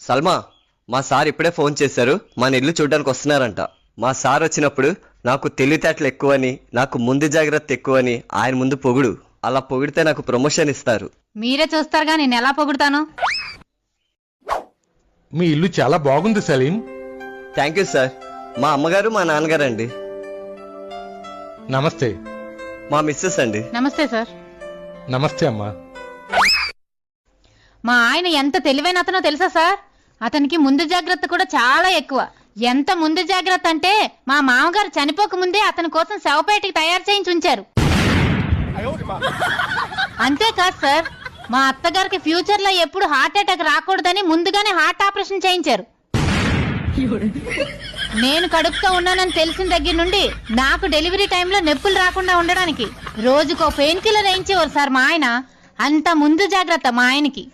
సల్మా, మా సార్ ఇప్పుడే ఫోన్ చేశారు. మన ఇల్లు చూడడానికి వస్తున్నారంట. మా సార్ వచ్చినప్పుడు నాకు తెలివితేటలు ఎక్కువని, నాకు ముందు జాగ్రత్త ఎక్కువని ఆయన ముందు పొగుడు. అలా పొగిడితే నాకు ప్రమోషన్ ఇస్తారు. మీరే చూస్తారుగా నేను ఎలా పొగుడుతాను. మీ ఇల్లు చాలా బాగుంది సలీం. Thank you sir. మా అమ్మగారు మా నాన్నగారు అండి. నమస్తే. మా మిస్సెస్ అండి. నమస్తే సార్. నమస్తే అమ్మా. మా ఆయన ఎంత తెలివైన అతనో తెలుసా సార్? అతనికి ముందు జాగ్రత్త కూడా చాలా ఎక్కువ. ఎంత ముందు జాగ్రత్త అంటే మా మామగారు చనిపోక ముందే అతని కోసం శవపేటికి తయారు చేయించి ఉంచారు. అంతేకాదు సార్, మా అత్తగారికి ఫ్యూచర్ లో ఎప్పుడు హార్ట్ అటాక్ రాకూడదని ముందుగానే హార్ట్ ఆపరేషన్ చేయించారు. నేను కడుపుతో ఉన్నానని తెలిసిన దగ్గర నుండి నాకు డెలివరీ టైంలో నొప్పులు రాకుండా ఉండడానికి రోజుకో పెయిన్ కిల్లర్ వేయించేవారు సార్ మా ఆయన. అంత ముందు జాగ్రత్త మా ఆయనకి.